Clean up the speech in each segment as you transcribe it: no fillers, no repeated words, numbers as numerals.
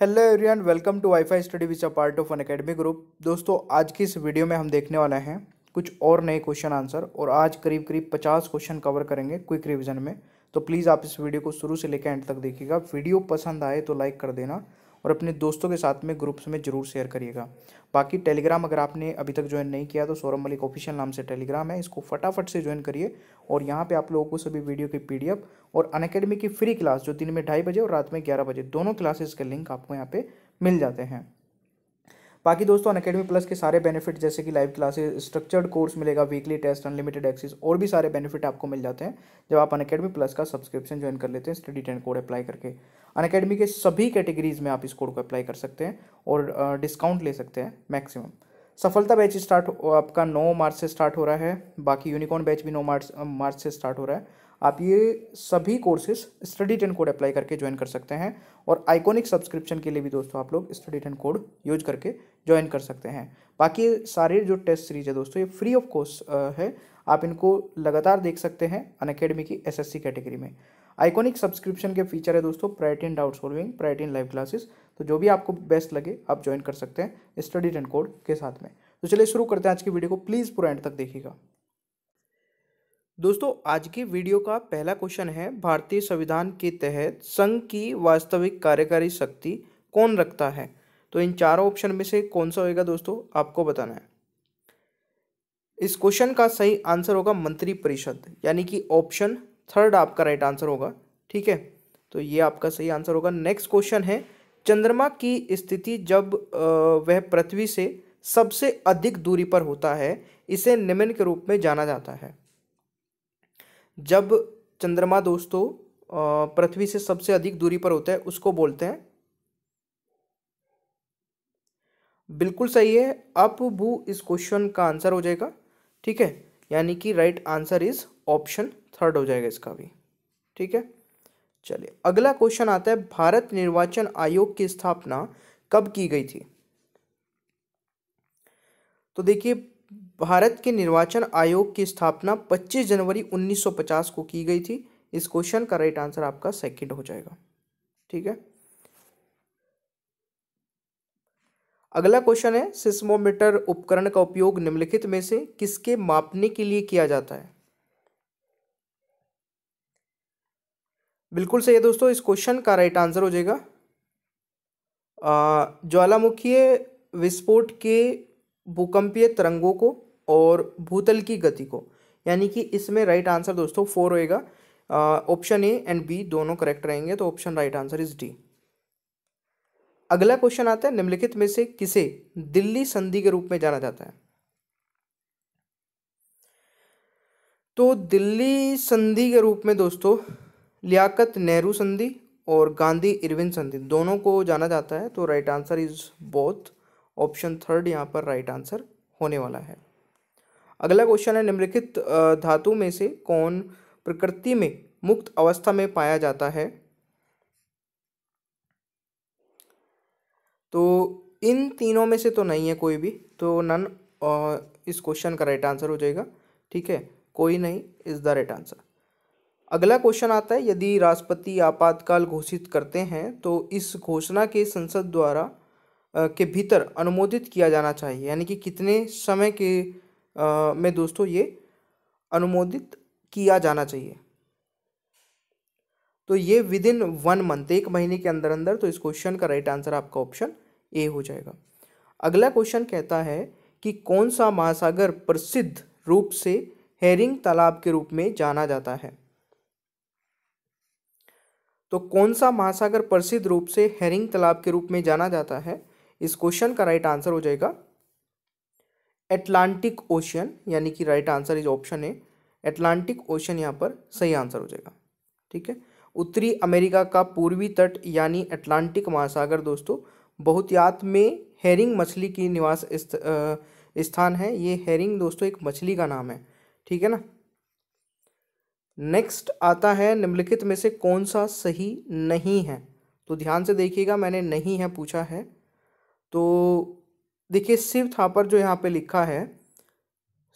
Hello everyone, welcome to wifi study which a part of Unacademy group. दोस्तों, आज की इस video में हम देखने वाले हैं कुछ और नए क्वेश्चन आंसर, और आज करीब करीब 50 क्वेश्चन कवर करेंगे क्विक रिवीजन में। तो प्लीज़ आप इस वीडियो को शुरू से लेकर एंड तक देखिएगा। वीडियो पसंद आए तो लाइक कर देना और अपने दोस्तों के साथ में ग्रुप्स में जरूर शेयर करिएगा। बाकी टेलीग्राम अगर आपने अभी तक ज्वाइन नहीं किया तो सौरभ मलिक ऑफिशियल नाम से टेलीग्राम है, इसको फटाफट से ज्वाइन करिए। और यहाँ पे आप लोगों को सभी वीडियो की पीडीएफ और अनअकैडमी की फ्री क्लास जो दिन में 2:30 बजे और रात में 11 बजे दोनों क्लासेस के लिंक आपको यहाँ पे मिल जाते हैं। बाकी दोस्तों, अनअकैडमी प्लस के सारे बेनिफिट जैसे कि लाइव क्लासेस, स्ट्रक्चर्ड कोर्स मिलेगा, वीकली टेस्ट, अनलिमिटेड एक्सेस और भी सारे बेनिफिट आपको मिल जाते हैं जब आप अनअकैडमी प्लस का सब्सक्रिप्शन ज्वाइन कर लेते हैं स्टडी 10 कोड अप्लाई करके। अनअकैडमी के सभी कैटेगरीज में आप इस कोड को अप्लाई कर सकते हैं और डिस्काउंट ले सकते हैं मैक्सिमम। सफलता बैच स्टार्ट आपका 9 मार्च से स्टार्ट हो रहा है। बाकी यूनिकॉर्न बैच भी 9 मार्च से स्टार्ट हो रहा है। आप ये सभी कोर्सेज स्टडी 10 कोड अप्लाई करके ज्वाइन कर सकते हैं। और आइकॉनिक सब्सक्रिप्शन के लिए भी दोस्तों आप लोग स्टडी 10 कोड यूज करके ज्वाइन कर सकते हैं। बाकी सारे जो टेस्ट सीरीज है दोस्तों, ये फ्री ऑफ कॉस्ट है। आप इनको लगातार देख सकते हैं अनअकैडमी की एसएससी कैटेगरी में। आइकॉनिक सब्सक्रिप्शन के फीचर है दोस्तों, priority in doubt solving, priority in live classes. तो जो भी आपको बेस्ट लगे आप ज्वाइन कर सकते हैं स्टडी 10 कोड के साथ में। तो चलिए शुरू करते हैं आज की वीडियो को, प्लीज़ पूरा एंड तक देखिएगा। दोस्तों, आज की वीडियो का पहला क्वेश्चन है, भारतीय संविधान के तहत संघ की वास्तविक कार्यकारी शक्ति कौन रखता है? तो इन चारों ऑप्शन में से कौन सा होगा दोस्तों, आपको बताना है। इस क्वेश्चन का सही आंसर होगा मंत्रिपरिषद, यानी कि ऑप्शन थर्ड आपका राइट आंसर होगा। ठीक है, तो ये आपका सही आंसर होगा। नेक्स्ट क्वेश्चन है, चंद्रमा की स्थिति जब वह पृथ्वी से सबसे अधिक दूरी पर होता है, इसे निम्न के रूप में जाना जाता है। जब चंद्रमा दोस्तों पृथ्वी से सबसे अधिक दूरी पर होता है उसको बोलते हैं, बिल्कुल सही है, अप भू इस क्वेश्चन का आंसर हो जाएगा। ठीक है, यानी कि right answer is option third हो जाएगा इसका भी। ठीक है, चलिए अगला क्वेश्चन आता है, भारत निर्वाचन आयोग की स्थापना कब की गई थी? तो देखिए, भारत के निर्वाचन आयोग की स्थापना 25 जनवरी 1950 को की गई थी। इस क्वेश्चन का राइट आंसर आपका सेकंड हो जाएगा। ठीक है, अगला क्वेश्चन है, सिस्मोमीटर उपकरण का उपयोग निम्नलिखित में से किसके मापने के लिए किया जाता है? बिल्कुल सही है दोस्तों, इस क्वेश्चन का राइट आंसर हो जाएगा ज्वालामुखीय विस्फोट के भूकंपीय तरंगों को और भूतल की गति को, यानी कि इसमें राइट आंसर दोस्तों 4 होएगा। ऑप्शन ए एंड बी दोनों करेक्ट रहेंगे, तो option right answer is D. अगला क्वेश्चन आता है, निम्नलिखित में से किसे दिल्ली संधि के रूप में जाना जाता है? तो दिल्ली संधि के रूप में दोस्तों लियाकत नेहरू संधि और गांधी इरविन संधि दोनों को जाना जाता है। तो right answer is both, option third यहाँ पर राइट आंसर होने वाला है। अगला क्वेश्चन है, निम्नलिखित धातु में से कौन प्रकृति में मुक्त अवस्था में पाया जाता है? तो इन तीनों में से तो नहीं है कोई भी, तो नन इस क्वेश्चन का राइट आंसर हो जाएगा। ठीक है, कोई नहीं इज द राइट आंसर। अगला क्वेश्चन आता है, यदि राष्ट्रपति आपातकाल घोषित करते हैं तो इस घोषणा के संसद द्वारा के भीतर अनुमोदित किया जाना चाहिए, यानी कि कितने समय के में दोस्तों ये अनुमोदित किया जाना चाहिए? तो ये विद इन 1 मंथ, 1 महीने के अंदर अंदर। तो इस क्वेश्चन का राइट आंसर आपका ऑप्शन ए हो जाएगा। अगला क्वेश्चन कहता है कि कौन सा महासागर प्रसिद्ध रूप से हेरिंग तालाब के रूप में जाना जाता है? तो कौन सा महासागर प्रसिद्ध रूप से हेरिंग तालाब के रूप में जाना जाता है? इस क्वेश्चन का राइट आंसर हो जाएगा एटलांटिक ओशियन, यानी कि right answer is option A, Atlantic ocean यहाँ पर सही आंसर हो जाएगा। ठीक है, उत्तरी अमेरिका का पूर्वी तट यानी अटलांटिक महासागर दोस्तों बहुतायत में हेरिंग मछली की निवास स्थान है। ये हेरिंग दोस्तों एक मछली का नाम है। ठीक है ना। नेक्स्ट आता है, निम्नलिखित में से कौन सा सही नहीं है? तो ध्यान से देखिएगा, मैंने नहीं है पूछा है। तो देखिए, शिव थापर जो यहाँ पे लिखा है,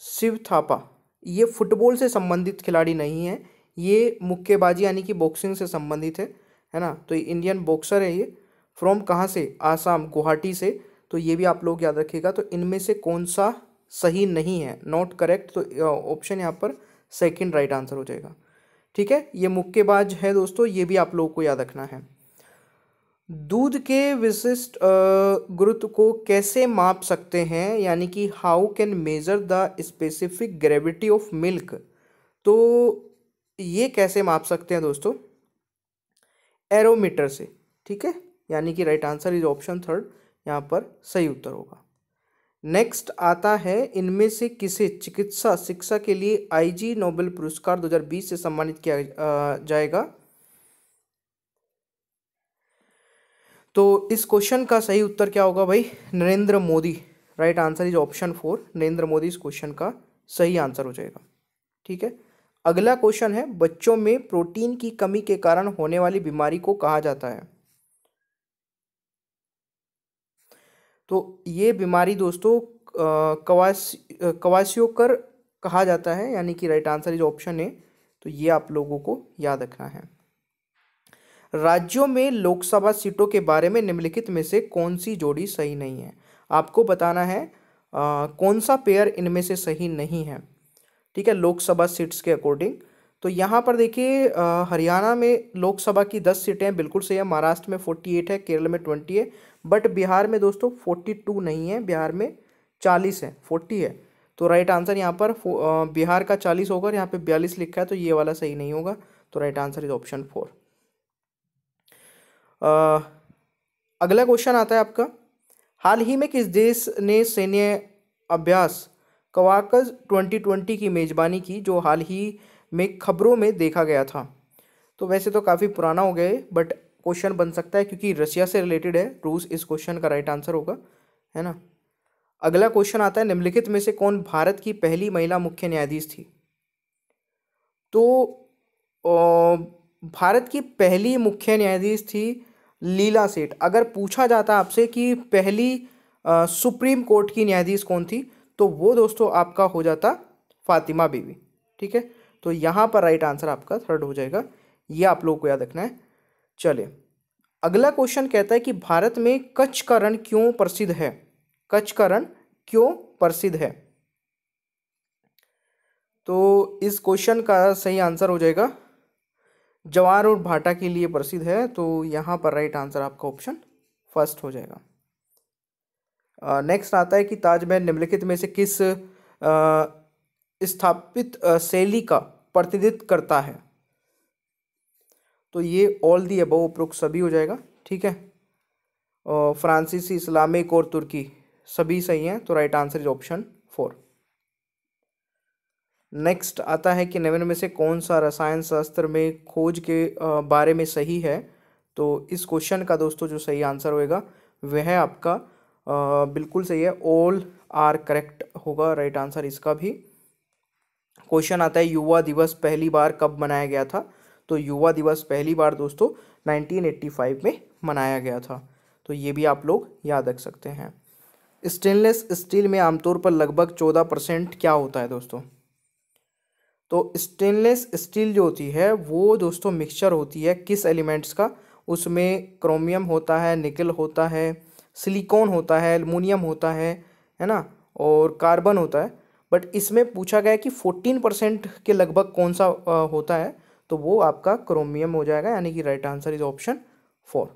शिव थापा ये फुटबॉल से संबंधित खिलाड़ी नहीं है, ये मुक्केबाजी यानी कि बॉक्सिंग से संबंधित है ना। तो ये इंडियन बॉक्सर है ये। फ्रॉम कहाँ से, आसाम, गुवाहाटी से। तो ये भी आप लोग याद रखिएगा। तो इनमें से कौन सा सही नहीं है, नॉट करेक्ट, तो ऑप्शन यहाँ पर सेकंड राइट आंसर हो जाएगा। ठीक है, ये मुक्केबाज है दोस्तों, ये भी आप लोगों को याद रखना है। दूध के विशिष्ट गुरुत्व को कैसे माप सकते हैं, यानी कि how can measure the specific gravity of milk. तो ये कैसे माप सकते हैं दोस्तों, एरोमीटर से। ठीक है, यानी कि right answer is option third, यहाँ पर सही उत्तर होगा। नेक्स्ट आता है, इनमें से किसे चिकित्सा शिक्षा के लिए आईजी नोबेल पुरस्कार 2020 से सम्मानित किया जाएगा। तो इस क्वेश्चन का सही उत्तर क्या होगा भाई, Narendra Modi. Right answer is option four, Narendra Modi इस क्वेश्चन का सही आंसर हो जाएगा। ठीक है, अगला क्वेश्चन है, बच्चों में प्रोटीन की कमी के कारण होने वाली बीमारी को कहा जाता है। तो ये बीमारी दोस्तों कवासियोकर कहा जाता है, यानी कि right answer is option A. तो ये आप लोगों को याद रखना है। राज्यों में लोकसभा सीटों के बारे में निम्नलिखित में से कौन सी जोड़ी सही नहीं है। आपको बताना है कौन सा पेयर इनमें से सही नहीं है। ठीक है, लोकसभा सीट्स के अकॉर्डिंग। तो यहाँ पर देखिए, हरियाणा में लोकसभा की 10 सीटें बिल्कुल सही है, महाराष्ट्र में 48 है, केरल में 20 है, बट बिहार में दोस्तों 42 नहीं है, बिहार में 40 है, 40 है। तो राइट आंसर यहाँ पर बिहार का 40 होगा, यहाँ पे 42 लिखा है, तो ये वाला सही नहीं होगा। तो राइट आंसर इज ऑप्शन 4। अगला क्वेश्चन आता है आपका, हाल ही में किस देश ने सैन्य अभ्यास कवाकज 2020 की मेजबानी की, जो हाल ही में खबरों में देखा गया था। तो वैसे तो काफ़ी पुराना हो गया है, बट क्वेश्चन बन सकता है क्योंकि रशिया से रिलेटेड है, रूस इस क्वेश्चन का राइट आंसर होगा, है ना। अगला क्वेश्चन आता है, निम्नलिखित में से कौन भारत की पहली महिला मुख्य न्यायाधीश थी। तो भारत की पहली मुख्य न्यायाधीश थी लीला सेठ। अगर पूछा जाता आपसे कि पहली सुप्रीम कोर्ट की न्यायाधीश कौन थी, तो वो दोस्तों आपका हो जाता फातिमा बीवी। ठीक है, तो यहाँ पर राइट आंसर आपका थर्ड हो जाएगा, ये आप लोगों को याद रखना है। चलिए, अगला क्वेश्चन कहता है कि भारत में कच्छ का रण क्यों प्रसिद्ध है। कच्छ का रण क्यों प्रसिद्ध है। तो इस क्वेश्चन का सही आंसर हो जाएगा, जवार और भाटा के लिए प्रसिद्ध है। तो यहाँ पर राइट आंसर आपका ऑप्शन फर्स्ट हो जाएगा। नेक्स्ट आता है कि ताजमहल निम्नलिखित में से किस स्थापित शैली का प्रतिनिधित्व करता है। तो ये ऑल दी अबव उपरोक्त सभी हो जाएगा। ठीक है, फ्रांसीसी, इस्लामिक और तुर्की सभी सही हैं। तो right answer is option 4। Next आता है कि निम्न में से कौन सा रसायन शास्त्र में खोज के बारे में सही है। तो इस क्वेश्चन का दोस्तों जो सही आंसर होएगा वह है आपका बिल्कुल सही है, ऑल आर करेक्ट होगा राइट आंसर इसका भी। क्वेश्चन आता है, युवा दिवस पहली बार कब मनाया गया था। तो युवा दिवस पहली बार दोस्तों 1985 में मनाया गया था। तो ये भी आप लोग याद रख सकते हैं। स्टेनलेस स्टील में आमतौर पर लगभग 14% क्या होता है दोस्तों। तो स्टेनलेस स्टील जो होती है वो दोस्तों मिक्सचर होती है किस एलिमेंट्स का, उसमें क्रोमियम होता है, निकल होता है, सिलिकॉन होता है, एल्युमिनियम होता है ना, और कार्बन होता है। बट इसमें पूछा गया है कि 14% के लगभग कौन सा होता है, तो वो आपका क्रोमियम हो जाएगा, यानी कि राइट आंसर इज ऑप्शन 4।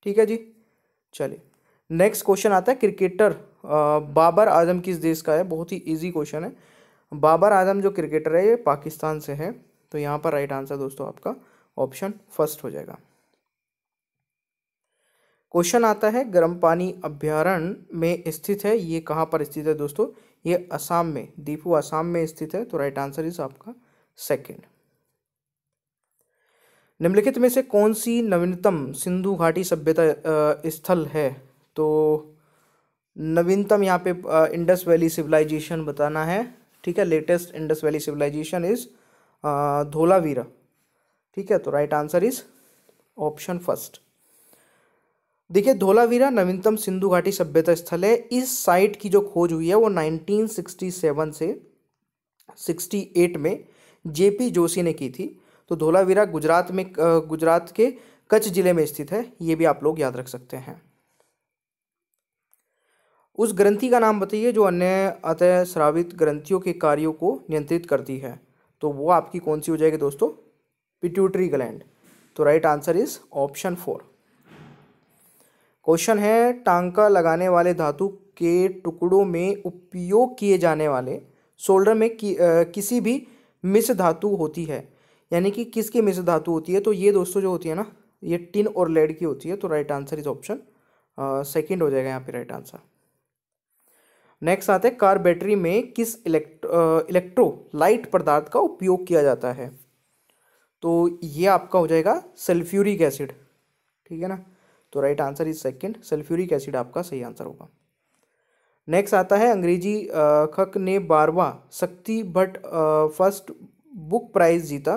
ठीक है जी, चलिए नेक्स्ट क्वेश्चन आता है, क्रिकेटर बाबर आजम किस देश का है। बहुत ही इजी क्वेश्चन है। बाबर आजम जो क्रिकेटर है ये पाकिस्तान से है। तो यहाँ पर राइट आंसर दोस्तों आपका ऑप्शन फर्स्ट हो जाएगा। क्वेश्चन आता है, गर्म पानी अभ्यारण्य में स्थित है, ये कहाँ पर स्थित है दोस्तों। ये असम में, दीपू असम में स्थित है। तो राइट आंसर इज आपका सेकंड। निम्नलिखित में से कौन सी नवीनतम सिंधु घाटी सभ्यता स्थल है। तो नवीनतम यहाँ पे इंडस वैली सिविलाइजेशन बताना है। ठीक है, latest Indus Valley civilisation is Dholavira. ठीक है, तो right answer is option first. देखिए, धोलावीरा नवीनतम सिंधु घाटी सभ्यता स्थल है। इस साइट की जो खोज हुई है वो 1967 से 68 में जेपी जोशी ने की थी। तो धोलावीरा गुजरात में, गुजरात के कच्छ जिले में स्थित है, ये भी आप लोग याद रख सकते हैं। उस ग्रंथि का नाम बताइए जो अन्य अतः स्रावित ग्रंथियों के कार्यों को नियंत्रित करती है। तो वो आपकी कौन सी हो जाएगी दोस्तों? Pituitary gland. तो right answer is option 4। Question है, टांका लगाने वाले धातु के टुकड़ों में उपयोग किए जाने वाले सोल्डर में किसी भी मिश्र धातु होती है, यानी कि किसकी मिश्र धातु होती है? तो ये दोस्तों जो होती है ना, ये टिन और लेड की होती है। तो right answer is option second हो जाएगा यहाँ पे राइट आंसर। नेक्स्ट आते हैं, कार बैटरी में किस इलेक्ट्रोलाइट पदार्थ का उपयोग किया जाता है? तो ये आपका हो जाएगा सल्फ्यूरिक एसिड, ठीक है ना। तो right answer is second, sulphuric acid आपका सही आंसर होगा। नेक्स्ट आता है, अंग्रेजी खक ने 12वां शक्ति भट्ट फर्स्ट बुक प्राइज जीता।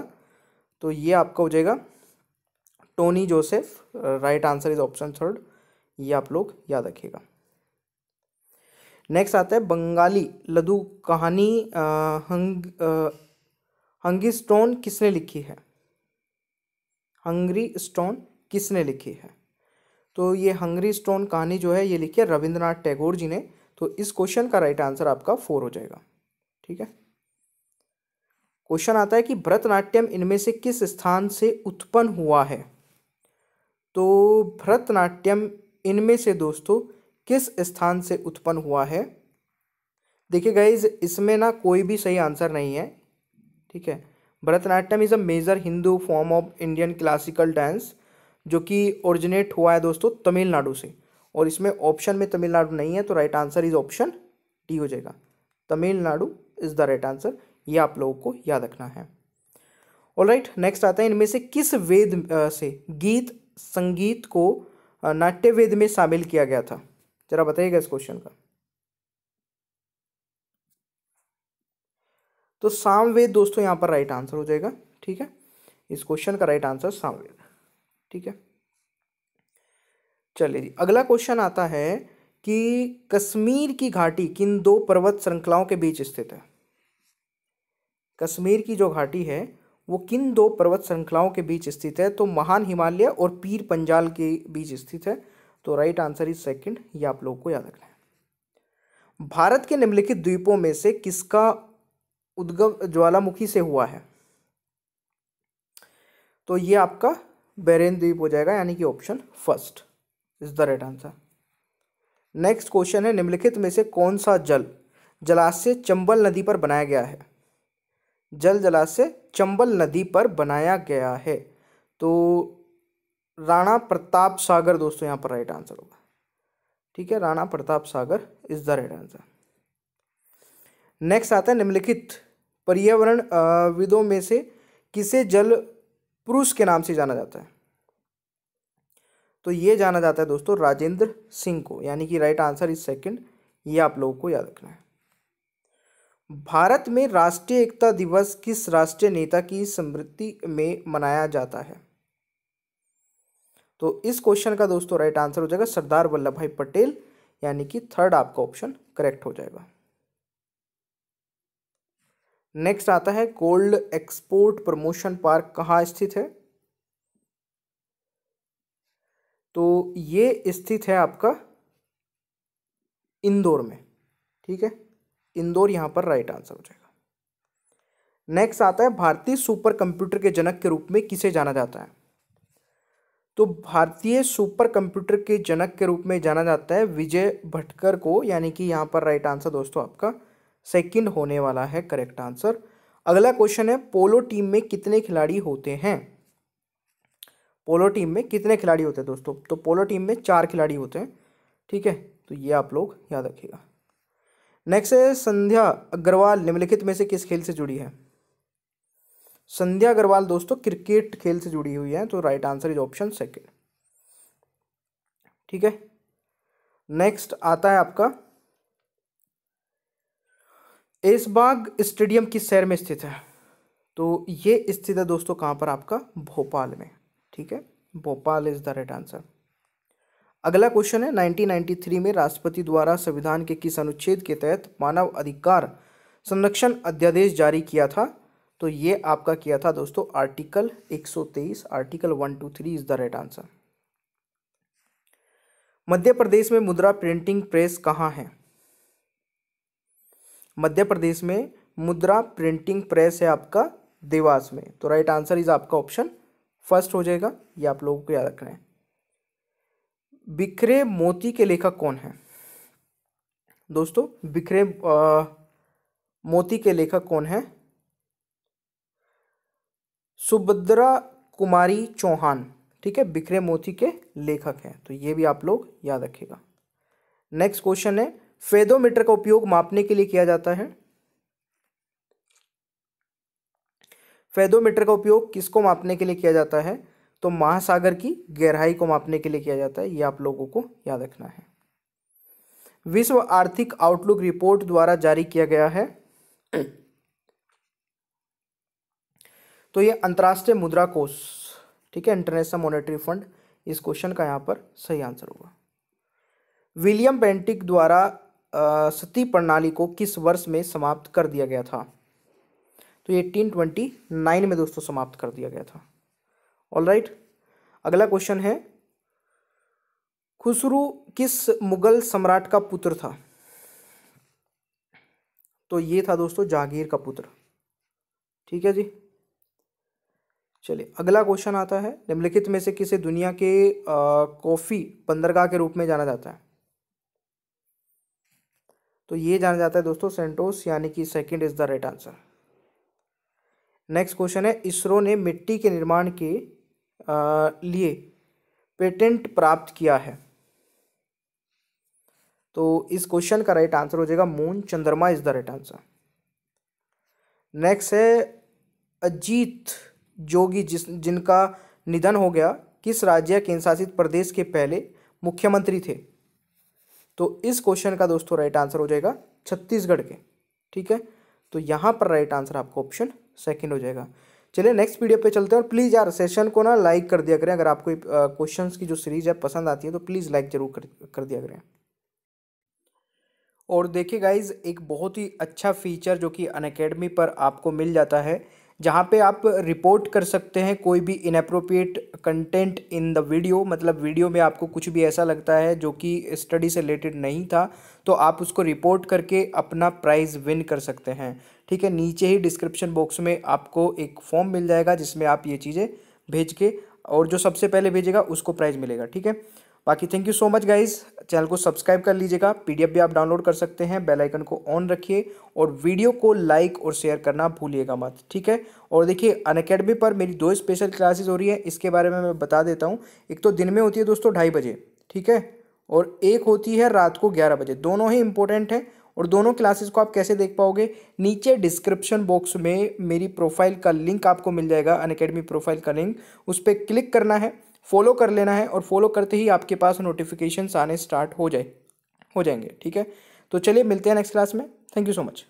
तो ये आपका हो जाएगा Tony Joseph. Right answer is option third, ये आप लोग याद रखिएगा। नेक्स्ट आता है, बंगाली लघु कहानी हंगी स्टोन किसने लिखी है? हंगरी स्टोन किसने लिखी है? तो ये हंगरी स्टोन कहानी जो है ये लिखी है रविंद्रनाथ टैगोर जी ने। तो इस क्वेश्चन का राइट आंसर आपका 4 हो जाएगा, ठीक है। क्वेश्चन आता है कि भरतनाट्यम इनमें से किस स्थान से उत्पन्न हुआ है? तो भरतनाट्यम इनमें से दोस्तों किस स्थान से उत्पन्न हुआ है? देखिए गाइज, इसमें ना कोई भी सही आंसर नहीं है, ठीक है। Bharatanatyam is a major Hindu form of Indian classical dance, जो कि ओरिजिनेट हुआ है दोस्तों तमिलनाडु से, और इसमें ऑप्शन में तमिलनाडु नहीं है। तो right answer is option D हो जाएगा, Tamil Nadu is the right answer. ये आप लोगों को याद रखना है। ऑलराइट, नेक्स्ट आता है, इनमें से किस वेद से गीत संगीत को नाट्य वेद में शामिल किया गया था? जरा बताइएगा इस क्वेश्चन का। तो सामवेद दोस्तों यहाँ पर राइट आंसर हो जाएगा, ठीक है। इस क्वेश्चन का राइट आंसर सामवेद, ठीक है। चलिए जी, अगला क्वेश्चन आता है कि कश्मीर की घाटी किन दो पर्वत श्रृंखलाओं के बीच स्थित है? कश्मीर की जो घाटी है वो किन दो पर्वत श्रृंखलाओं के बीच स्थित है? तो महान हिमालय और पीर पंजाल के बीच स्थित है। तो राइट आंसर इज सेकंड, ये आप लोगों को याद रखना है। भारत के निम्नलिखित द्वीपों में से किसका उद्गम ज्वालामुखी से हुआ है? तो ये आपका बैरेन द्वीप हो जाएगा, यानी कि option first is the right answer. Next question है, निम्नलिखित में से कौन सा जलाशय चंबल नदी पर बनाया गया है? जलाशय चंबल नदी पर बनाया गया है। तो राणा प्रताप सागर दोस्तों यहाँ पर राइट आंसर होगा, ठीक है। Rana Pratap Sagar is the right answer. Next आता है, निम्नलिखित पर्यावरण विदों में से किसे जल पुरुष के नाम से जाना जाता है? तो ये जाना जाता है दोस्तों राजेंद्र सिंह को, यानी कि राइट आंसर इज सेकंड, ये आप लोगों को याद रखना है। भारत में राष्ट्रीय एकता दिवस किस राष्ट्रीय नेता की स्मृति में मनाया जाता है? तो इस क्वेश्चन का दोस्तों राइट आंसर हो जाएगा सरदार वल्लभ भाई पटेल, यानी कि थर्ड आपका ऑप्शन करेक्ट हो जाएगा। नेक्स्ट आता है, गोल्ड एक्सपोर्ट प्रमोशन पार्क कहाँ स्थित है? तो ये स्थित है आपका इंदौर में, ठीक है। इंदौर यहां पर राइट आंसर हो जाएगा। नेक्स्ट आता है, भारतीय सुपर कंप्यूटर के जनक के रूप में किसे जाना जाता है? तो भारतीय सुपर कंप्यूटर के जनक के रूप में जाना जाता है विजय भटकर को, यानी कि यहां पर राइट आंसर दोस्तों आपका सेकंड होने वाला है करेक्ट आंसर। अगला क्वेश्चन है, पोलो टीम में कितने खिलाड़ी होते हैं? पोलो टीम में कितने खिलाड़ी होते हैं दोस्तों? तो पोलो टीम में 4 खिलाड़ी होते हैं, ठीक है। तो ये आप लोग याद रखिएगा। नेक्स्ट है, संध्या अग्रवाल निम्नलिखित में से किस खेल से जुड़ी है? संध्या अग्रवाल दोस्तों क्रिकेट खेल से जुड़ी हुई है। तो right answer is option second, ठीक है। नेक्स्ट आता है आपका, ऐशबाग स्टेडियम किस शहर में स्थित है? तो ये स्थित है दोस्तों कहाँ पर? आपका भोपाल में, ठीक है। Bhopal is the right answer. अगला क्वेश्चन है, 1993 में राष्ट्रपति द्वारा संविधान के किस अनुच्छेद के तहत मानव अधिकार संरक्षण अध्यादेश जारी किया था? तो ये आपका किया था दोस्तों article 123, article 123 is the right answer. Madhya Pradesh में मुद्रा प्रिंटिंग प्रेस कहाँ है? मध्य प्रदेश में मुद्रा प्रिंटिंग प्रेस है आपका देवास में। तो राइट आंसर इज आपका ऑप्शन फर्स्ट हो जाएगा, ये आप लोगों को याद रखना है। बिखरे मोती के लेखक कौन है? दोस्तों बिखरे मोती के लेखक कौन है? सुभद्रा कुमारी चौहान, ठीक है, बिखरे मोती के लेखक हैं। तो ये भी आप लोग याद रखिएगा। नेक्स्ट क्वेश्चन है, फेदोमीटर का उपयोग मापने के लिए किया जाता है? फेदोमीटर का उपयोग किसको मापने के लिए किया जाता है? तो महासागर की गहराई को मापने के लिए किया जाता है, ये आप लोगों को याद रखना है। विश्व आर्थिक आउटलुक रिपोर्ट द्वारा जारी किया गया है तो ये अंतर्राष्ट्रीय मुद्रा कोष, ठीक है, इंटरनेशनल मॉनेटरी फंड, इस क्वेश्चन का यहाँ पर सही आंसर होगा। विलियम बेंटिक द्वारा सती प्रणाली को किस वर्ष में समाप्त कर दिया गया था? तो ये 1829 में दोस्तों समाप्त कर दिया गया था। ऑलराइट, अगला क्वेश्चन है, खुसरू किस मुगल सम्राट का पुत्र था? तो ये था दोस्तों जहांगीर का पुत्र, ठीक है जी। चलिए अगला क्वेश्चन आता है, निम्नलिखित में से किसे दुनिया के कॉफी बंदरगाह के रूप में जाना जाता है? तो ये जाना जाता है दोस्तों सेंटोस, यानी कि second is the right answer. Next question है, इसरो ने मिट्टी के निर्माण के लिए पेटेंट प्राप्त किया है? तो इस क्वेश्चन का राइट आंसर हो जाएगा मून चंद्रमा is the right answer. Next है, अजीत जोगी जिनका निधन हो गया, किस राज्य केंद्र शासित प्रदेश के पहले मुख्यमंत्री थे? तो इस क्वेश्चन का दोस्तों राइट आंसर हो जाएगा छत्तीसगढ़ के, ठीक है। तो यहाँ पर राइट आंसर आपका ऑप्शन सेकंड हो जाएगा। चलिए नेक्स्ट वीडियो पे चलते हैं, और प्लीज़ यार सेशन को ना लाइक कर दिया करें। अगर आपको क्वेश्चंस की जो सीरीज है पसंद आती है तो प्लीज़ लाइक जरूर कर दिया करें। और देखिए गाइज, एक बहुत ही अच्छा फीचर जो कि अनअकैडमी पर आपको मिल जाता है, जहाँ पे आप रिपोर्ट कर सकते हैं कोई भी inappropriate content in the video. मतलब वीडियो में आपको कुछ भी ऐसा लगता है जो कि स्टडी से रिलेटेड नहीं था, तो आप उसको रिपोर्ट करके अपना प्राइज़ विन कर सकते हैं, ठीक है। नीचे ही डिस्क्रिप्शन बॉक्स में आपको एक फॉर्म मिल जाएगा जिसमें आप ये चीज़ें भेज के, और जो सबसे पहले भेजेगा उसको प्राइज़ मिलेगा, ठीक है। बाकी thank you so much guys, channel को सब्सक्राइब कर लीजिएगा, पीडीएफ भी आप डाउनलोड कर सकते हैं, बेल आइकन को ऑन रखिए, और वीडियो को लाइक और शेयर करना भूलिएगा मत, ठीक है। और देखिए अनअकैडमी पर मेरी 2 स्पेशल क्लासेस हो रही है, इसके बारे में मैं बता देता हूँ। एक तो दिन में होती है दोस्तों 2:30 बजे, ठीक है, और एक होती है रात को 11 बजे। दोनों ही इंपॉर्टेंट है, और दोनों क्लासेस को आप कैसे देख पाओगे, नीचे डिस्क्रिप्शन बॉक्स में मेरी प्रोफाइल का लिंक आपको मिल जाएगा, अनअकैडमी प्रोफाइल का लिंक, उस पर क्लिक करना है, फॉलो कर लेना है, और फॉलो करते ही आपके पास नोटिफिकेशंस आने स्टार्ट हो जाएंगे, ठीक है। तो चलिए मिलते हैं नेक्स्ट क्लास में, थैंक यू सो मच।